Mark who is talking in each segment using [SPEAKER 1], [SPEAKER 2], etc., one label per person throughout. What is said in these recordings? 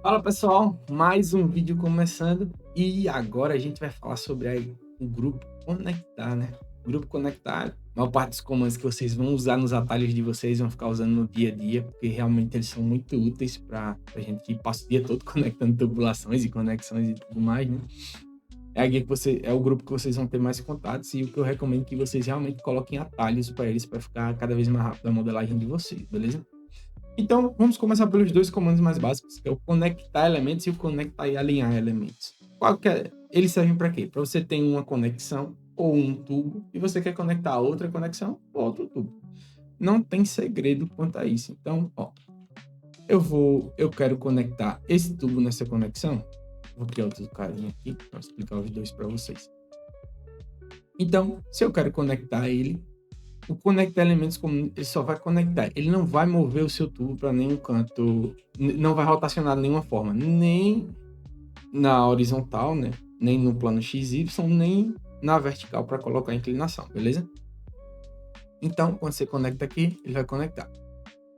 [SPEAKER 1] Fala pessoal, mais um vídeo começando e agora a gente vai falar sobre o grupo conectar, né? O grupo conectar, a maior parte dos comandos que vocês vão usar nos atalhos de vocês vão ficar usando no dia a dia, porque realmente eles são muito úteis para a gente que passa o dia todo conectando tubulações e conexões e tudo mais, né? É o grupo que vocês vão ter mais contatos e o que eu recomendo é que vocês realmente coloquem atalhos para eles para ficar cada vez mais rápido a modelagem de vocês, beleza? Então, vamos começar pelos dois comandos mais básicos, que é o conectar elementos e o conectar e alinhar elementos. Eles servem para quê? Para você ter uma conexão ou um tubo e você quer conectar outra conexão ou outro tubo. Não tem segredo quanto a isso. Então, ó, eu quero conectar esse tubo nessa conexão. Vou criar outro carinha aqui para explicar os dois para vocês. Então, se eu quero conectar ele, o conectar elementos comum, ele só vai conectar. Ele não vai mover o seu tubo para nenhum canto, não vai rotacionar de nenhuma forma, nem na horizontal, né? Nem no plano XY, nem na vertical para colocar a inclinação, beleza? Então, quando você conecta aqui, ele vai conectar.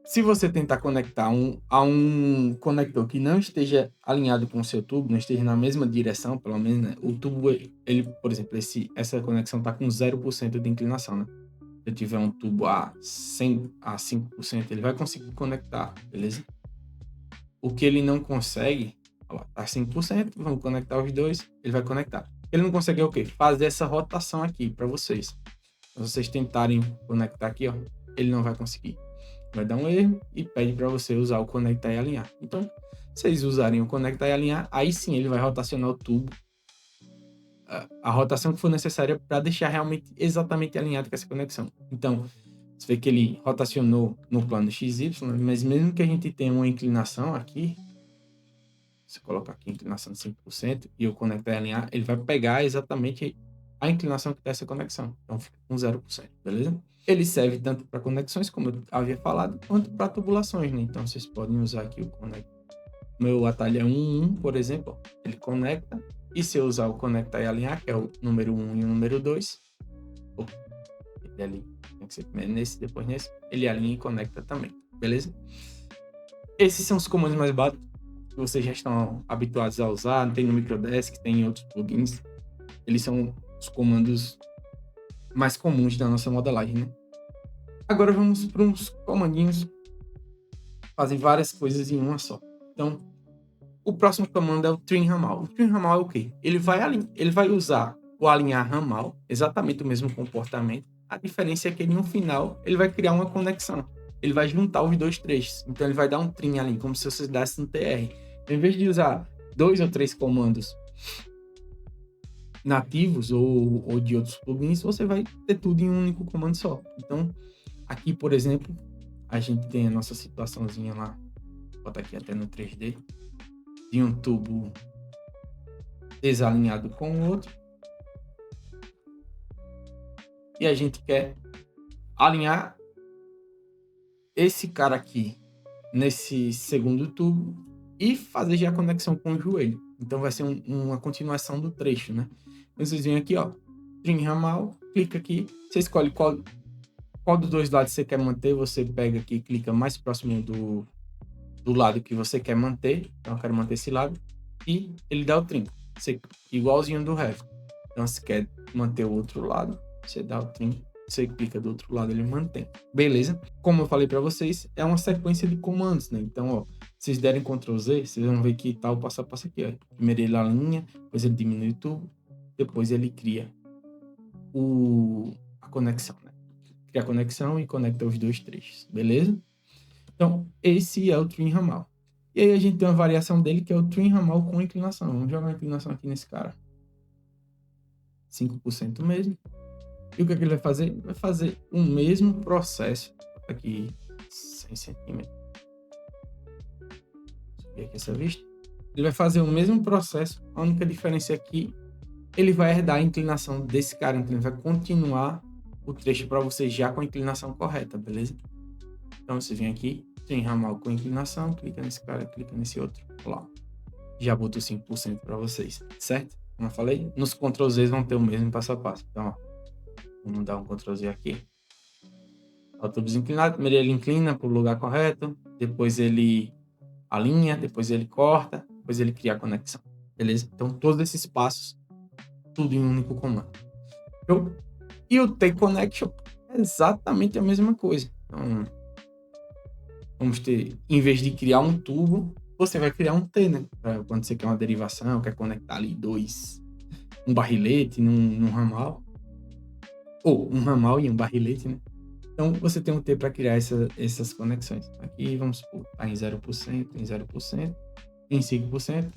[SPEAKER 1] Se você tentar conectar a um conector que não esteja alinhado com o seu tubo, não esteja na mesma direção, pelo menos, né? O tubo, ele, por exemplo, essa conexão está com 0% de inclinação, né? Se eu tiver um tubo a 100 a 5%, ele vai conseguir conectar, beleza? O que ele não consegue, ó, tá 5%, vamos conectar os dois, ele vai conectar. Ele não consegue é o quê? Fazer essa rotação aqui para vocês. Se vocês tentarem conectar aqui, ó, ele não vai conseguir. Vai dar um erro e pede para você usar o conectar e alinhar. Então, se vocês usarem o conectar e alinhar, aí sim ele vai rotacionar o tubo a rotação que for necessária para deixar realmente exatamente alinhado com essa conexão. Então, você vê que ele rotacionou no plano XY, mas mesmo que a gente tenha uma inclinação aqui, se colocar aqui a inclinação de 5% e eu conectar e alinhar, ele vai pegar exatamente a inclinação que está essa conexão. Então, fica com 0%, beleza? Ele serve tanto para conexões, como eu havia falado, quanto para tubulações, né? Então, vocês podem usar aqui o conector. Meu atalho é 1, por exemplo, ele conecta. E se eu usar o conectar e alinhar, que é o número 1 e o número 2, ele ali, tem que ser primeiro nesse, depois nesse, ele alinha e conecta também, beleza? Esses são os comandos mais básicos que vocês já estão habituados a usar, tem no Microdesk, tem em outros plugins. Eles são os comandos mais comuns da nossa modelagem, né? Agora vamos para uns comandinhos que fazem várias coisas em uma só. Então, o próximo comando é o trim ramal. O trim ramal é o quê? Ele vai usar o alinhar ramal, exatamente o mesmo comportamento. A diferença é que no final ele vai criar uma conexão. Ele vai juntar os dois trechos. Então ele vai dar um trim ali, como se você desse um TR. Em vez de usar 2 ou 3 comandos nativos ou de outros plugins, você vai ter tudo em um único comando só. Então, aqui, por exemplo, a gente tem a nossa situaçãozinha lá, vou botar aqui até no 3D, de um tubo desalinhado com o outro. E a gente quer alinhar esse cara aqui nesse segundo tubo e fazer já a conexão com o joelho. Então vai ser uma continuação do trecho, né? Então, vocês vêm aqui, ó, trim ramal, clica aqui, você escolhe qual dos dois lados você quer manter, você pega aqui, clica mais próximo do lado que você quer manter, então eu quero manter esse lado, e ele dá o trim, igualzinho do resto. Então, se quer manter o outro lado, você dá o trim, você clica do outro lado, ele mantém. Beleza? Como eu falei para vocês, é uma sequência de comandos, né? Então, ó, se vocês derem Ctrl Z, vocês vão ver que tá o passo a passo aqui, ó. Primeiro ele alinha, depois ele diminui o tubo, depois ele cria a conexão, né? Cria a conexão e conecta os dois trechos, beleza? Então, esse é o trim ramal. E aí a gente tem uma variação dele que é o trim ramal com inclinação. Vamos jogar uma inclinação aqui nesse cara. 5% mesmo. E o que é que ele vai fazer? Vai fazer o mesmo processo. Aqui, 100 centímetros. Subir aqui essa vista. Ele vai fazer o mesmo processo. A única diferença aqui, ele vai herdar a inclinação desse cara. Então, ele vai continuar o trecho para você já com a inclinação correta, beleza? Então, você vem aqui, tem ramal com inclinação, clica nesse cara, clica nesse outro. Olha lá. Já botou 5% para vocês, certo? Como eu falei, nos Ctrl Z vão ter o mesmo passo a passo. Então, ó, vamos dar um Ctrl Z aqui. O tubo inclinado, primeiro ele inclina para o lugar correto, depois ele alinha, depois ele corta, depois ele cria a conexão, beleza? Então, todos esses passos, tudo em um único comando. Show? E o T-Connection é exatamente a mesma coisa. Então, vamos ter, em vez de criar um tubo, você vai criar um T, né? Pra quando você quer uma derivação, quer conectar ali um barrilete num ramal, ou um ramal e um barrilete, né? Então, você tem um T para criar essas conexões. Aqui, vamos supor, está em 0%, em 0%, em 5%.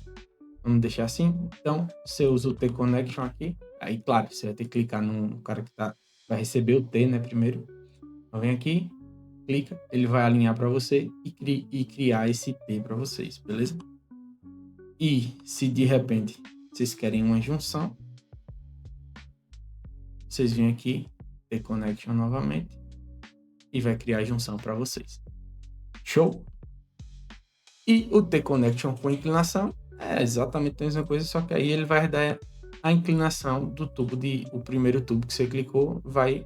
[SPEAKER 1] Vamos deixar assim. Então, você usa o T-Connection aqui. Aí, claro, você vai ter que clicar no cara que vai receber o T, né, primeiro. Então, vem aqui, clica, ele vai alinhar para você e criar esse T para vocês, beleza? E se de repente vocês querem uma junção, vocês vêm aqui, T-Connection novamente, e vai criar a junção para vocês. Show? E o T-Connection com inclinação é exatamente a mesma coisa, só que aí ele vai dar a inclinação do tubo, o primeiro tubo que você clicou vai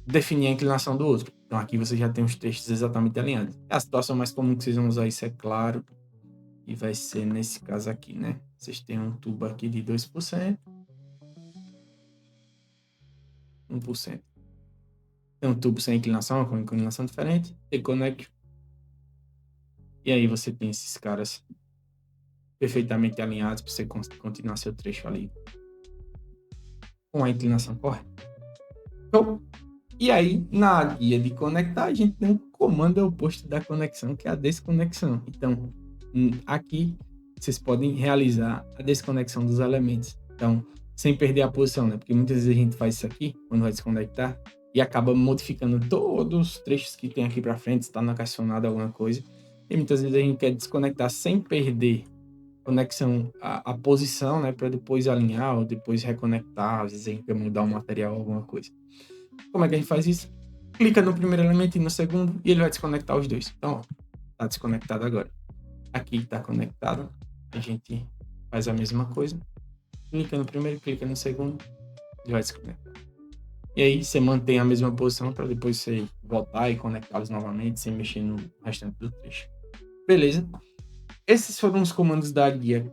[SPEAKER 1] definir a inclinação do outro. Então aqui você já tem os textos exatamente alinhados. A situação mais comum que vocês vão usar isso, é claro, e vai ser nesse caso aqui, né? Vocês têm um tubo aqui de 2%, 1%. Tem um tubo sem inclinação, com inclinação diferente, T-Connection. E aí você tem esses caras perfeitamente alinhados para você continuar seu trecho ali com a inclinação correta. Então, e aí, na guia de conectar, a gente tem um comando oposto da conexão, que é a desconexão. Então, aqui, vocês podem realizar a desconexão dos elementos. Então, sem perder a posição, né? Porque muitas vezes a gente faz isso aqui, quando vai desconectar, e acaba modificando todos os trechos que tem aqui para frente, está nacionado alguma coisa. E muitas vezes a gente quer desconectar sem perder conexão, a posição, né? Para depois alinhar ou depois reconectar. Às vezes a gente quer mudar o material, alguma coisa. Como é que a gente faz isso? Clica no primeiro elemento e no segundo e ele vai desconectar os dois. Então, ó, tá desconectado agora. Aqui está conectado. A gente faz a mesma coisa. Clica no primeiro, clica no segundo, ele vai desconectar. E aí você mantém a mesma posição para depois você voltar e conectá-los novamente sem mexer no restante do trecho. Beleza? Esses foram os comandos da guia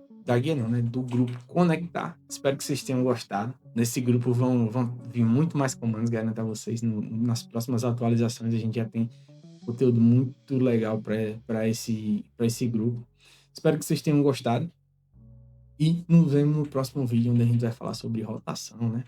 [SPEAKER 1] não, né? Do grupo Conectar. Espero que vocês tenham gostado. Nesse grupo vão vir muito mais comandos, garanto a vocês. Nas próximas atualizações a gente já tem conteúdo muito legal para esse grupo. Espero que vocês tenham gostado. E nos vemos no próximo vídeo, onde a gente vai falar sobre rotação, né?